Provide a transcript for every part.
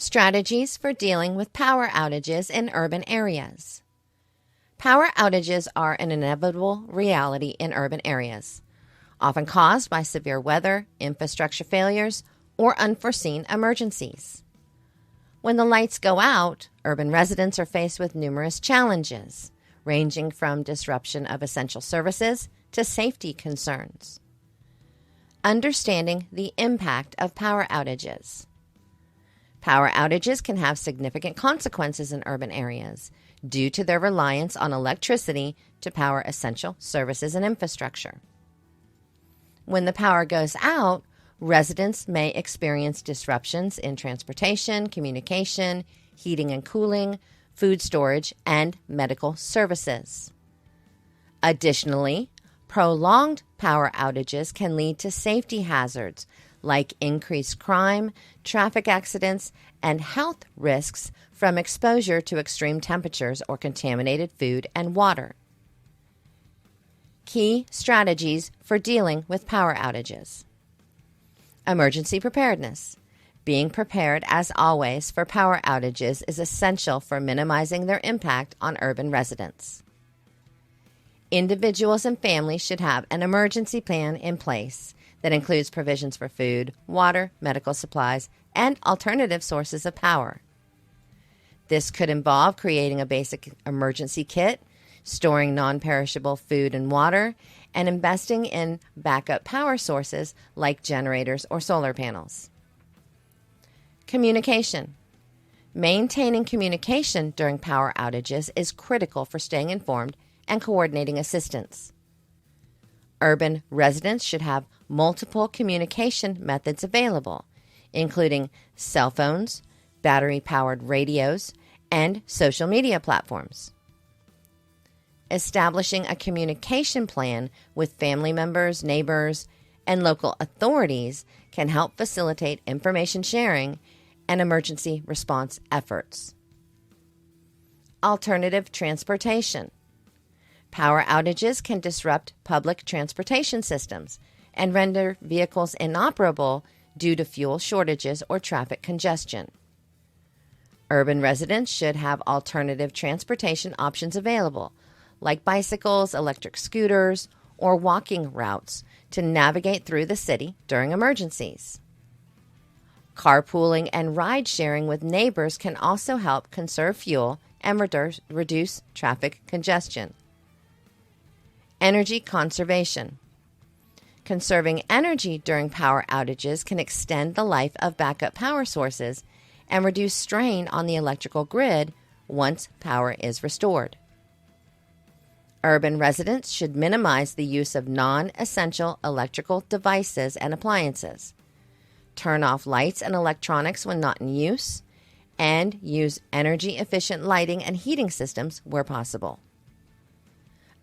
Strategies for dealing with power outages in urban areas. Power outages are an inevitable reality in urban areas, often caused by severe weather, infrastructure failures, or unforeseen emergencies. When the lights go out, urban residents are faced with numerous challenges, ranging from disruption of essential services to safety concerns. Understanding the impact of power outages. Power outages can have significant consequences in urban areas due to their reliance on electricity to power essential services and infrastructure. When the power goes out, residents may experience disruptions in transportation, communication, heating and cooling, food storage, and medical services. Additionally, prolonged power outages can lead to safety hazards like increased crime, traffic accidents, and health risks from exposure to extreme temperatures or contaminated food and water. Key strategies for dealing with power outages. Emergency preparedness. Being prepared, as always, for power outages is essential for minimizing their impact on urban residents. Individuals and families should have an emergency plan in place that includes provisions for food, water, medical supplies, and alternative sources of power. This could involve creating a basic emergency kit, storing non-perishable food and water, and investing in backup power sources like generators or solar panels. Communication. Maintaining communication during power outages is critical for staying informed and coordinating assistance. Urban residents should have multiple communication methods available, including cell phones, battery-powered radios, and social media platforms. Establishing a communication plan with family members, neighbors, and local authorities can help facilitate information sharing and emergency response efforts. Alternative transportation. Power outages can disrupt public transportation systems and render vehicles inoperable due to fuel shortages or traffic congestion. Urban residents should have alternative transportation options available, like bicycles, electric scooters, or walking routes to navigate through the city during emergencies. Carpooling and ride-sharing with neighbors can also help conserve fuel and reduce traffic congestion. Energy conservation. Conserving energy during power outages can extend the life of backup power sources and reduce strain on the electrical grid once power is restored. Urban residents should minimize the use of non-essential electrical devices and appliances, turn off lights and electronics when not in use, and use energy-efficient lighting and heating systems where possible.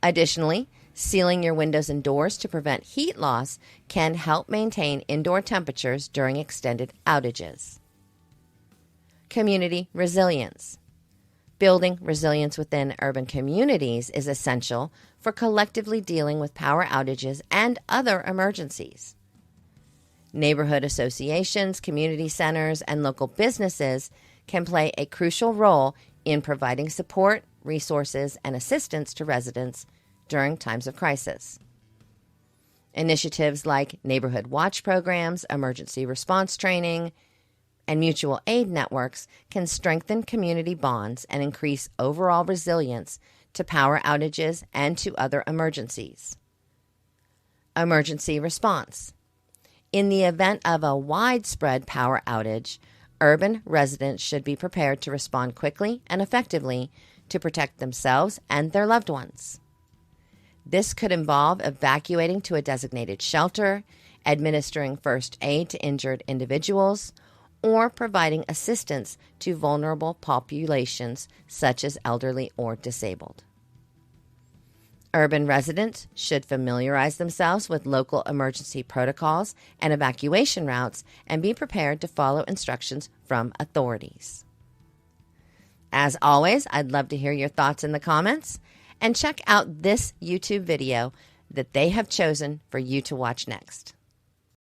Additionally, sealing your windows and doors to prevent heat loss can help maintain indoor temperatures during extended outages. Community resilience. Building resilience within urban communities is essential for collectively dealing with power outages and other emergencies. Neighborhood associations, community centers, and local businesses can play a crucial role in providing support, resources, and assistance to residents during times of crisis. Initiatives like neighborhood watch programs, emergency response training, and mutual aid networks can strengthen community bonds and increase overall resilience to power outages and to other emergencies. Emergency response. In the event of a widespread power outage, urban residents should be prepared to respond quickly and effectively to protect themselves and their loved ones. This could involve evacuating to a designated shelter, administering first aid to injured individuals, or providing assistance to vulnerable populations such as elderly or disabled. Urban residents should familiarize themselves with local emergency protocols and evacuation routes and be prepared to follow instructions from authorities. As always, I'd love to hear your thoughts in the comments, and check out this YouTube video that they have chosen for you to watch next.